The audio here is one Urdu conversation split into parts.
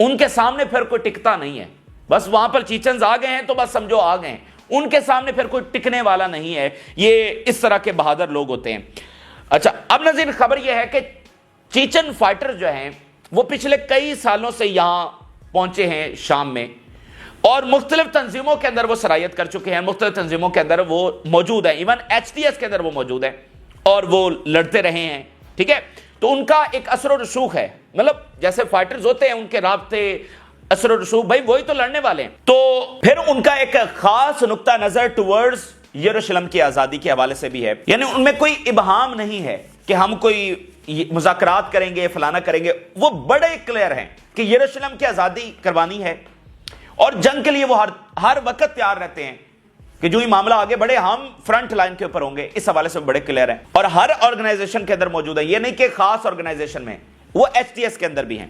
ان کے سامنے پھر کوئی ٹکتا نہیں ہے. بس وہاں پر چیچنز آ گئے ہیں تو بس سمجھو آ گئے ہیں, ان کے سامنے پھر کوئی ٹکنے والا نہیں ہے. یہ اس طرح کے بہادر لوگ ہوتے ہیں. اچھا, اب ناظرین خبر یہ ہے کہ چیچن فائٹر جو ہیں وہ پچھلے کئی سالوں سے یہاں پہنچے ہیں شام میں, اور مختلف تنظیموں کے اندر وہ سرایت کر چکے ہیں, مختلف تنظیموں کے اندر وہ موجود ہیں, ایون HTS کے اندر وہ موجود ہیں اور وہ لڑتے رہے ہیں. ٹھیک ہے, تو ان کا ایک اثر و رسوخ ہے, مطلب جیسے فائٹرز ہوتے ہیں ان کے رابطے اثر و رسوخ, بھائی وہی تو لڑنے والے ہیں. تو پھر ان کا ایک خاص نقطہ نظر ٹورڈز یروشلم کی آزادی کے حوالے سے بھی ہے, یعنی ان میں کوئی ابہام نہیں ہے کہ ہم کوئی مذاکرات کریں گے, فلانا کریں گے. وہ بڑے کلیئر ہیں کہ یروشلم کی آزادی کروانی ہے, اور جنگ کے لیے وہ ہر وقت تیار رہتے ہیں کہ جو ہی معاملہ آگے بڑھے ہم فرنٹ لائن کے اوپر ہوں گے. اس حوالے سے بڑے کلیئر ہیں, اور ہر آرگنائزیشن کے اندر موجود ہے, یہ نہیں کہ خاص آرگنائزیشن میں, وہ HTS کے اندر بھی ہیں.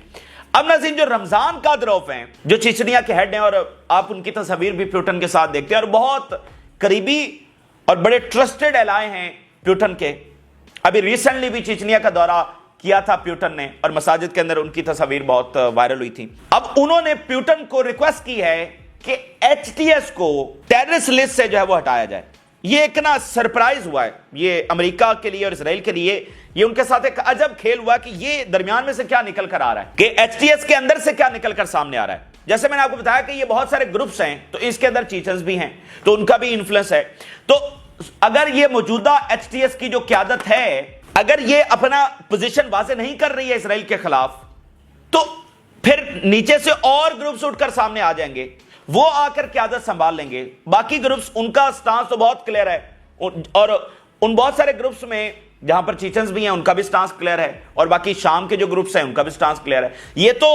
اب ناظرین جو رمضان قادروف ہیں, جو چیچنیا کے ہیڈ ہیں, اور آپ ان کی تصاویر بھی پیوٹن کے ساتھ دیکھتے ہیں, اور بہت قریبی اور بڑے ٹرسٹڈ الائے ہیں پیوٹن کے. ابھی ریسنٹلی بھی چیچنیا کا دورہ کیا تھا پیوٹن نے, اور مساجد کے اندر ان کی تصاویر بہت وائرل ہوئی تھی. اب انہوں نے پیوٹن کو ریکویسٹ کی ہے کہ HTS کو ٹیررسٹ لسٹ سے جو ہے وہ ہٹایا جائے. یہ ایک نا سرپرائز ہوا ہے یہ امریکہ کے لیے اور اسرائیل کے لیے, یہ ان کے ساتھ ایک عجب کھیل ہوا کہ یہ درمیان میں سے کیا نکل کر آ رہا ہے, کہ HTS کے اندر سے کیا نکل کر سامنے آ رہا ہے. جیسے میں نے آپ کو بتایا کہ یہ بہت سارے گروپس ہیں, تو اس کے اندر چیچنز بھی ہیں, تو ان کا بھی انفلوئنس ہے. تو اگر یہ موجودہ HTS کی جو قیادت ہے, اگر یہ اپنا پوزیشن واضح نہیں کر رہی ہے اسرائیل کے خلاف, تو پھر نیچے سے اور گروپس اٹھ کر سامنے آ جائیں گے, وہ آ کر قیادت سنبھال لیں گے. باقی گروپس ان کا سٹانس تو بہت کلیئر ہے, اور ان بہت سارے گروپس میں جہاں پر چیچنز بھی ہیں ان کا بھی سٹانس کلیئر ہے, اور باقی شام کے جو گروپس ہیں ان کا بھی سٹانس کلیئر ہے. یہ تو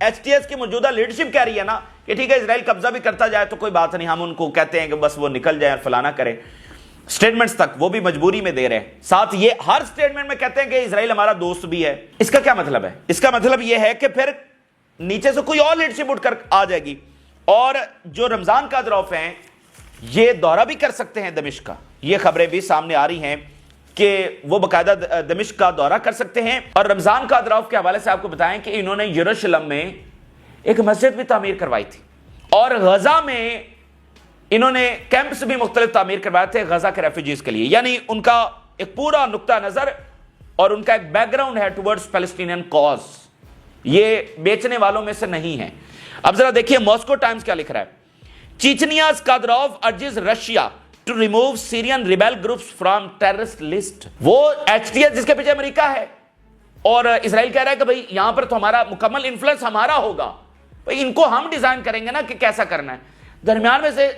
HTS کی موجودہ لیڈرشپ کہہ رہی ہے نا کہ ٹھیک ہے اسرائیل قبضہ بھی کرتا جائے تو کوئی بات نہیں, ہم ان کو کہتے ہیں کہ بس وہ نکل جائے اور فلانا کرے. سٹیٹمنٹس تک وہ بھی مجبوری میں دے رہے ہیں, ساتھ یہ ہر سٹیٹمنٹ میں کہتے ہیں کہ اسرائیل ہمارا دوست بھی ہے. اس کا کیا مطلب ہے؟ اس کا مطلب یہ ہے کہ پھر نیچے سے کوئی اور لیڈرشپ اٹھ کر آ جائے گی, اور جو رمضان قادروف ہیں یہ دورہ بھی کر سکتے ہیں دمشق کا. یہ خبریں بھی سامنے آ رہی ہیں کہ وہ باقاعدہ دمشق کا دورہ کر سکتے ہیں. اور رمضان قادروف کے حوالے سے آپ کو بتائیں کہ انہوں نے یروشلم میں ایک مسجد بھی تعمیر کروائی تھی, اور غزہ میں انہوں نے کیمپس بھی مختلف تعمیر کروائے تھے غزہ کے ریفیوجیز کے لیے. یعنی ان کا ایک پورا نقطہ نظر اور ان کا ایک بیک گراؤنڈ ہے ٹورڈز پیلسٹینین کاز, یہ بیچنے والوں میں سے نہیں ہے. اب ذرا دیکھیے ماسکو ٹائمز کیا لکھ رہا ہے. Chechnya's Kadyrov urges Russia to remove Syrian rebel groups from terrorist list. وہ HTS جس کے پیچھے امریکہ ہے, اور اسرائیل کہہ رہا ہے کہ بھئی یہاں پر تو ہمارا مکمل انفلوئنس ہمارا ہوگا, بھئی ان کو ہم ڈیزائن کریں گے نا کہ کیسا کرنا ہے. درمیان میں سے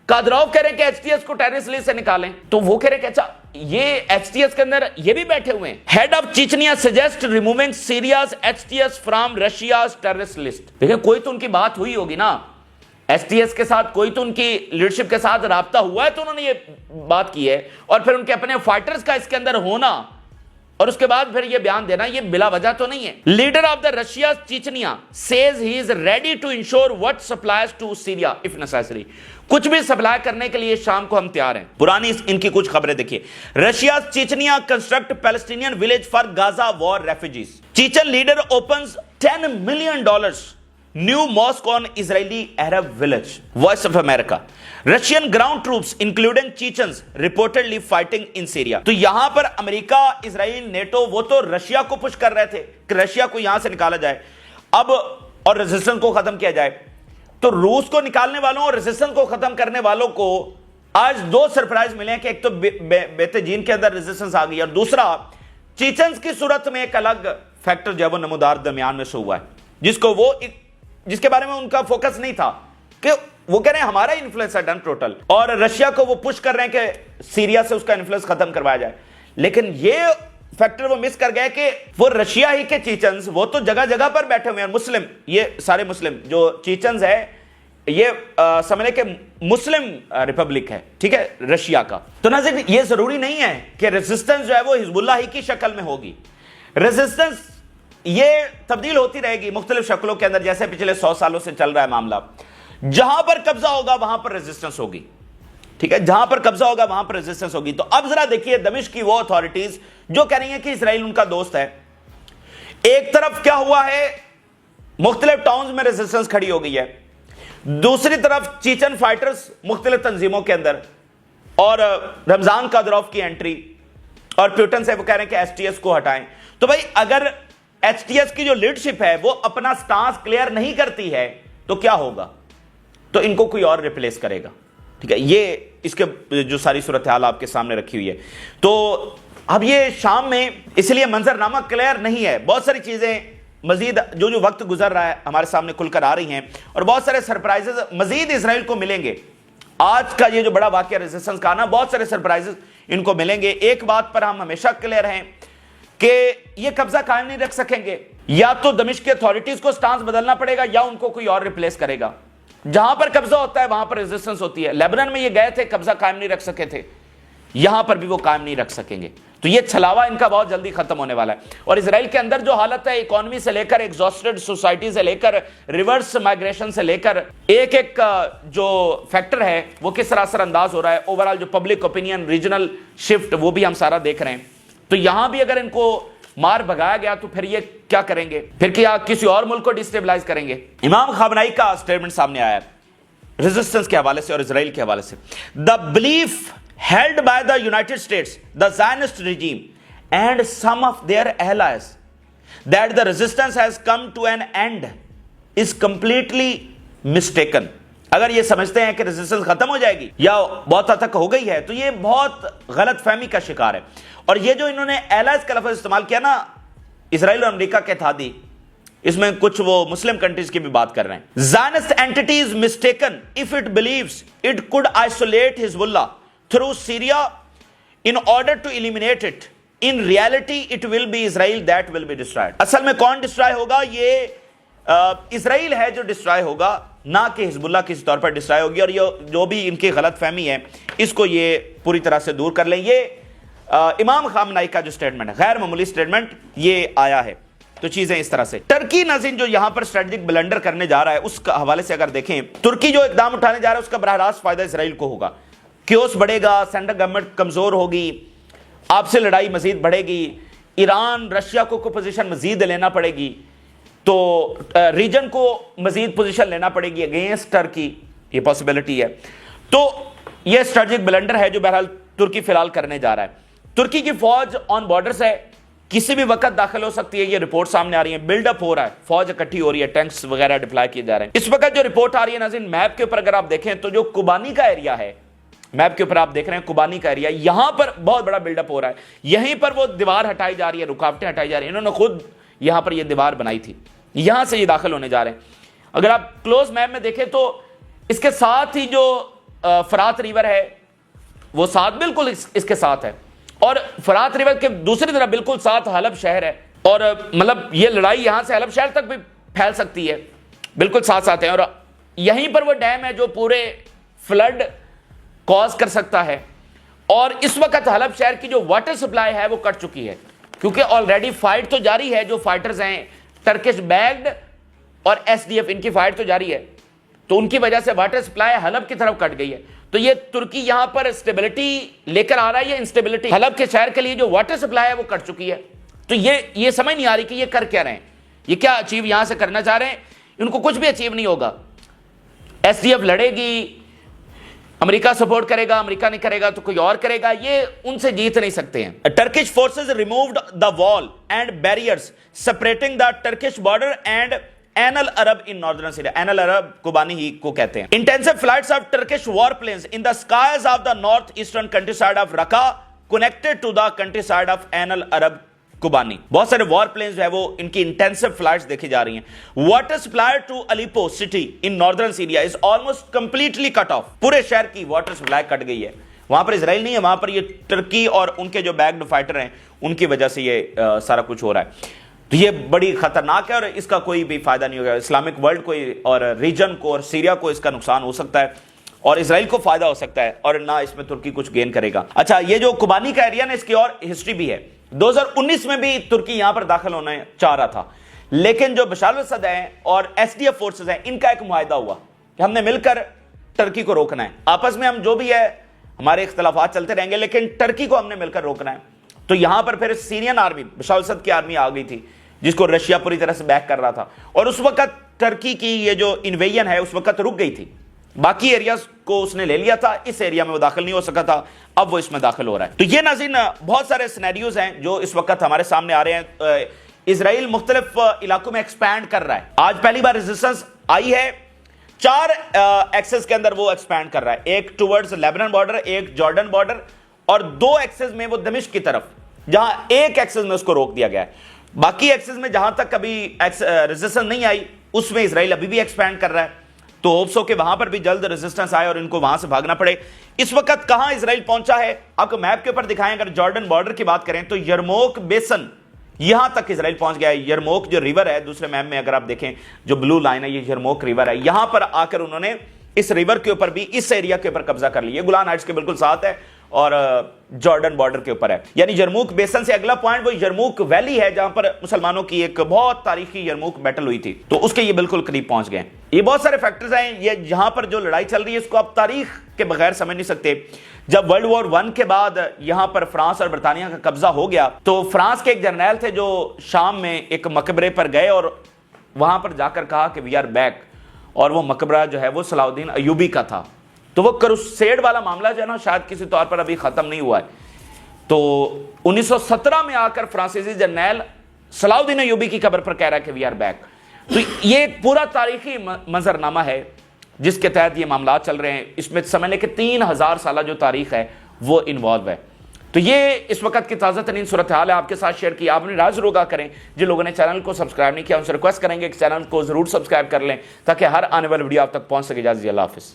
قادروف کہہ رہے ہیں کہ HTS کو ٹیررسٹ لسٹ سے نکالیں, تو وہ کہہ رہے ہیں کہ اچھا یہ HTS کے اندر یہ بھی بیٹھے ہوئے ہیں. Head of Chechnya suggest removing Syria's HTS from Russia's terrorist list. دیکھیں کوئی تو ان کی بات ہوئی ہوگی نا HTS کے ساتھ, کوئی تو ان کی لیڈرشپ کے ساتھ رابطہ ہوا ہے, تو انہوں نے یہ بات کی ہے. اور پھر ان کے اپنے فائٹرز کا اس کے اندر ہونا, اور اس کے بعد پھر یہ بیان دینا, یہ بلا وجہ تو نہیں ہے. Leader of the Russia Chechnya says he is ready to ensure with supplies to Syria if necessary. کچھ بھی سپلائی کرنے کے لیے شام کو ہم تیار ہیں. پرانی ان کی کچھ خبریں دیکھیے. Russia Chechnya construct Palestinian village for Gaza war refugees. Chechen leader opens $10 million new mosque on Israeli Arab village. Voice of America. Russian ground troops including Chechens reportedly fighting in Syria. تو یہاں پر امریکہ, اسرائیل, نیٹو, وہ تو رشیا کو پش کر رہے تھے کہ رشیا کو یہاں سے نکالا جائے اب اور ریزسٹنس کو ختم کیا جائے. تو روس کو نکالنے والوں اور ریزسٹنس کو ختم کرنے والوں کو آج دو سرپرائز ملے ہیں کہ ایک تو بیت جین کے اندر ریزسٹنس آ گئی, اور دوسرا چیچنز کی صورت میں ایک الگ فیکٹر جو ہے وہ نمودار درمیان میں سے ہوا ہے, جس کے بارے میں ان کا فوکس نہیں تھا, کہ وہ کہہ رہے ہیں ہمارا انفلوئنس ہے ڈن ٹوٹل, اور رشیا کو وہ پش کر رہے ہیں کہ سیریا سے اس کا انفلوئنس ختم کروایا جائے. لیکن یہ فیکٹر وہ مس کر گئے کہ وہ رشیا ہی کے چیچنز وہ تو جگہ جگہ پر بیٹھے ہوئے ہیں. مسلم, یہ سارے مسلم جو چیچنز ہے یہ سمجھے کہ مسلم ریپبلک ہے, ٹھیک ہے, رشیا کا. تو ناظرین یہ ضروری نہیں ہے کہ ریزسٹنس جو ہے وہ حزب اللہ ہی کی شکل میں ہوگی. ریزسٹنس یہ تبدیل ہوتی رہے گی مختلف شکلوں کے اندر, جیسے پچھلے 100 سالوں سے چل رہا ہے معاملہ. جہاں پر قبضہ ہوگا وہاں پر ریزسٹنس ہوگی, ٹھیک ہے, جہاں پر قبضہ ہوگا وہاں پر ریزسٹنس ہوگی. تو اب ذرا دیکھیے دمشق کی وہ اتھارٹیز جو کہہ رہی ہیں کہ اسرائیل ان کا دوست ہے. ایک طرف کیا ہوا ہے مختلف ٹاؤنز میں ریزسٹنس کھڑی ہو گئی ہے. دوسری طرف چیچن فائٹرز مختلف تنظیموں کے اندر, اور رمضان قادروف کی انٹری, اور پیوٹن سے وہ کہہ رہے ہیں کہ ایس ٹی ایس کو ہٹائیں. تو بھائی اگر ایس ٹی ایس کی جو لیڈرشپ ہے وہ اپنا سٹانس کلیئر نہیں کرتی ہے تو کیا ہوگا؟ تو ان کو کوئی اور ریپلیس کرے گا. ٹھیک ہے, یہ اس کے جو ساری صورتحال آپ کے سامنے رکھی ہوئی ہے. تو اب یہ شام میں اس لیے منظرنامہ کلیئر نہیں ہے, بہت ساری چیزیں مزید جو وقت گزر رہا ہے ہمارے سامنے کھل کر آ رہی ہیں, اور بہت سارے سرپرائزز مزید اسرائیل کو ملیں گے. آج کا یہ جو بڑا واقعہ ریزسٹنس کا نا, بہت سارے سرپرائزز ان کو ملیں گے. ایک بات پر ہم ہمیشہ کلیئر ہیں کہ یہ قبضہ قائم نہیں رکھ سکیں گے. یا تو دمشق کی اتھارٹیز کو سٹانس بدلنا پڑے گا یا ان کو کوئی اور ریپلیس کرے گا. جہاں پر قبضہ ہوتا ہے وہاں پر ریزسٹنس ہوتی ہے. لیبنان میں یہ گئے تھے, قبضہ قائم نہیں رکھ سکے تھے, یہاں پر بھی وہ قائم نہیں رکھ سکیں گے. تو یہ چھلاوا ان کا بہت جلدی ختم ہونے والا ہے. اور اسرائیل کے اندر جو حالت ہے, اکانومی سے لے کر ایگزاسٹڈ سوسائٹی سے لے کر ریورس مائگریشن سے لے کر ایک ایک جو فیکٹر ہے وہ کس طرح اثر انداز ہو رہا ہے, اوورال جو پبلک اوپینین, ریجنل شفٹ, وہ بھی ہم سارا دیکھ رہے ہیں. تو یہاں بھی اگر ان کو مار بھگایا گیا تو پھر یہ کیا کریں گے؟ پھر کیا کسی اور ملک کو ڈسٹیبلائز کریں گے؟ امام خامنائی کا سٹیٹمنٹ سامنے آیا ہے ریزسٹنس کے حوالے سے اور اسرائیل کے حوالے سے. The belief held by the United States, the Zionist regime, and some of their allies that the resistance has come to an end is completely mistaken. اگر یہ سمجھتے ہیں کہ ریزسٹنس ختم ہو جائے گی یا بہت حد تک ہو گئی ہے تو یہ بہت غلط فہمی کا شکار ہے. اور یہ جو انہوں نے allies کا لفظ استعمال کیا نا, اسرائیل اور امریکہ کے اتحادی, اس میں کچھ وہ مسلم کنٹریز کی بھی بات کر رہے ہیں. Zionist entity is mistaken if it believes it could isolate Hezbollah through Syria in order to eliminate it. In reality it will be Israel that will be destroyed. اصل میں کون ڈسٹرائے ہوگا؟ یہ اسرائیل ہے جو ڈسٹرائے ہوگا, نہ کہ حزب اللہ کسی طور پر ڈسٹرائے ہوگی. اور یہ جو بھی ان کی غلط فہمی ہے اس کو یہ پوری طرح سے دور کر لیں. یہ امام خامنائی کا جو سٹیٹمنٹ ہے, غیر معمولی سٹیٹمنٹ یہ آیا ہے. تو چیزیں اس طرح سے. ترکی ناظرین جو یہاں پر اسٹریٹجک بلنڈر کرنے جا رہا ہے, اس کا حوالے سے اگر دیکھیں, ترکی جو اقدام اٹھانے جا رہا ہے اس کا براہ راست فائدہ اسرائیل کو ہوگا. کیوس بڑھے گا, سینٹرل گورنمنٹ کمزور ہوگی, آپ سے لڑائی مزید بڑھے گی, ایران رشیا کو پوزیشن مزید لینا پڑے گی, تو ریجن کو مزید پوزیشن لینا پڑے گی اگینسٹ ٹرکی, یہ پاسبلٹی ہے. تو یہ اسٹریٹجک بلنڈر ہے جو بہرحال ترکی فی الحال کرنے جا رہا ہے. ترکی کی فوج آن بارڈرز ہے, کسی بھی وقت داخل ہو سکتی ہے. یہ رپورٹ سامنے آ رہی ہے, بلڈ اپ ہو رہا ہے, فوج اکٹھی ہو رہی ہے, ٹینکس وغیرہ ڈپلائی کیے جا رہے ہیں. اس وقت جو رپورٹ آ رہی ہے ناظرین, میپ کے اوپر اگر آپ دیکھیں تو جو کوبانی کا ایریا ہے, میپ کے اوپر آپ دیکھ رہے ہیں کوبانی کا ایریا, یہاں پر بہت بڑا بلڈ اپ ہو رہا ہے. یہیں پر وہ دیوار ہٹائی جا رہی ہے, رکاوٹیں ہٹائی جا رہی ہیں. انہوں نے خود یہاں پر یہ دیوار بنائی تھی, یہاں سے یہ داخل ہونے جا رہے ہیں. اگر آپ کلوز میپ میں دیکھیں تو اس کے ساتھ ہی جو فرات ریور ہے وہ ساتھ بالکل اس کے ساتھ ہے, اور فرات ریور کے دوسری طرف بالکل ساتھ حلب شہر ہے. اور مطلب یہ لڑائی یہاں سے حلب شہر تک بھی پھیل سکتی ہے, بالکل ساتھ ساتھ ہے. اور یہیں پر وہ ڈیم ہے جو پورے فلڈ کاز کر سکتا ہے. اور اس وقت حلب شہر کی جو واٹر سپلائی ہے وہ کٹ چکی ہے, کیونکہ آلریڈی فائٹ تو جاری ہے. جو فائٹرز ہیں ٹرکش بیگڈ اور ایس ڈی ایف, ان کی فائٹ تو جاری ہے, تو ان کی وجہ سے واٹر سپلائی حلب کی طرف کٹ گئی ہے. تو یہ ترکی یہاں پر اسٹیبلٹی لے کر آ رہا ہے, یہ انسٹیبلٹی حلب کے شہر کے لیے جو واٹر سپلائی ہے وہ کٹ چکی ہے. تو یہ سمجھ نہیں آ رہی کہ یہ کر کیا رہے ہیں, یہ کیا اچیو یہاں سے کرنا چاہ رہے ہیں. ان کو کچھ بھی اچیو نہیں ہوگا. ایس ڈی ایف لڑے گی, امریکہ سپورٹ کرے گا, امریکہ نہیں کرے گا تو کوئی اور کرے گا, یہ ان سے جیت نہیں سکتے ہیں. Turkish forces removed the wall and barriers separating the Turkish border and Ain al Arab in northern Syria. Ain al Arab Kobani ہی کو کہتے ہیں. Intensive flights of Turkish war planes in the skies of the north eastern countryside of Raqqa connected to the countryside of Ain al Arab Kobani. بہت سارے وار پلینز جو ہے وہ ان کی انٹینسو فلائٹس دیکھی جا رہی ہیں. Water supply to Aleppo city in northern Syria is almost completely cut off. پورے شہر کی واٹر سپلائی کٹ گئی ہے. وہاں پر اسرائیل نہیں ہے, وہاں پر یہ ٹرکی اور ان کے جو بیگڈ فائٹر ہیں ان کی وجہ سے یہ سارا کچھ ہو رہا ہے. تو یہ بڑی خطرناک ہے اور اس کا کوئی بھی فائدہ نہیں ہوگا. اسلامک ورلڈ کو اور ریجن کو اور سیریا کو اس کا نقصان ہو سکتا ہے, اور اسرائیل کو فائدہ ہو سکتا ہے, اور نہ اس میں ترکی کچھ گین کرے گا. اچھا, یہ جو کوبانی کا ایریا نا, اس کی اور ہسٹری بھی ہے. 2019 میں بھی ترکی یہاں پر داخل ہونا چاہ رہا تھا, لیکن جو بشار الاسد ہیں اور ایس ڈی ایف فورسز ہیں, ان کا ایک معاہدہ ہوا کہ ہم نے مل کر ٹرکی کو روکنا ہے. آپس میں ہم جو بھی ہے ہمارے اختلافات چلتے رہیں گے, لیکن ٹرکی کو ہم نے مل کر روکنا ہے. تو یہاں پر پھر سیرین آرمی, بشار الاسد کی آرمی آ گئی تھی, جس کو رشیا پوری طرح سے بیک کر رہا تھا، اور اس وقت ٹرکی کی یہ جو انویژن ہے اس وقت رک گئی تھی، باقی ایریاز کو اس نے لے لیا تھا، اس ایریا میں وہ داخل نہیں ہو سکا تھا، اب وہ اس میں داخل ہو رہا ہے۔ تو یہ ناظرین بہت سارے سینیریوز ہیں جو اس وقت ہمارے سامنے آ رہے ہیں۔ اسرائیل مختلف علاقوں میں ایکسپینڈ کر رہا ہے، آج پہلی بار ریزسٹنس آئی ہے، 4 ایکسس کے اندر وہ ایکسپینڈ کر رہا ہے، ایک ٹورڈز لیبنان بارڈر، ایک جارڈن بارڈر، اور 2 ایکسس میں وہ دمشق کی طرف، جہاں ایک ایکسس میں اس کو روک دیا گیا ہے۔ باقی ایکسس میں جہاں تک کبھی ریزسٹنس نہیں آئی اس میں اسرائیل ابھی بھی ایکسپینڈ کر رہا ہے، تو ہوپس ہو کہ وہاں پر بھی جلد ریزسٹنس آئے اور ان کو وہاں سے بھاگنا پڑے۔ اس وقت کہاں اسرائیل پہنچا ہے آپ کو میپ کے اوپر دکھائیں، اگر جارڈن بارڈر کی بات کریں تو یرموک بیسن، یہاں تک اسرائیل پہنچ گیا ہے۔ یرموک جو ریور ہے، دوسرے میپ میں اگر آپ دیکھیں جو بلو لائن ہے یہ یرموک ریور ہے، یہاں پر آ کر انہوں نے اس ریور کے اوپر بھی، اس ایریا کے اوپر قبضہ کر لیا۔ گولان ہائٹس کے بالکل ساتھ ہے اور جارڈن بارڈر کے اوپر ہے، یعنی یرموک بیسن سے اگلا پوائنٹ وہ یرموک ویلی ہے جہاں پر مسلمانوں کی ایک بہت تاریخی یرموک بیٹل ہوئی تھی، تو اس کے یہ بالکل قریب پہنچ گئے ہیں۔ یہ بہت سارے فیکٹرز ہیں، یہ جہاں پر جو لڑائی چل رہی ہے اس کو آپ تاریخ کے بغیر سمجھ نہیں سکتے۔ جب ورلڈ وار 1 کے بعد یہاں پر فرانس اور برطانیہ کا قبضہ ہو گیا تو فرانس کے ایک جرنیل تھے جو شام میں ایک مقبرے پر گئے اور وہاں پر جا کر کہا کہ وی آر بیک، اور وہ مقبرہ جو ہے وہ صلاح الدین ایوبی کا تھا۔ تو وہ کروسیڈ والا معاملہ جو ہے نا شاید کسی طور پر ابھی ختم نہیں ہوا ہے، تو 1917 میں آ کر فرانسیسی جرنیل صلاح الدین ایوبی کی قبر پر کہہ رہا ہے کہ وی آر بیک۔ تو یہ ایک پورا تاریخی منظرنامہ ہے جس کے تحت یہ معاملات چل رہے ہیں، اس میں سمجھ لیں کہ 3000 سالہ جو تاریخ ہے وہ انوالو ہے۔ تو یہ اس وقت کی تازہ ترین صورتحال ہے، آپ کے ساتھ شیئر کی، آپ نے رائے ضرور کہا کریں۔ جن لوگوں نے چینل کو سبسکرائب نہیں کیا ان سے ریکویسٹ کریں گے کہ چینل کو ضرور سبسکرائب کر لیں تاکہ ہر آنے والی ویڈیو آپ تک پہنچ سکے۔ اجازت دیجیے، اللہ حافظ۔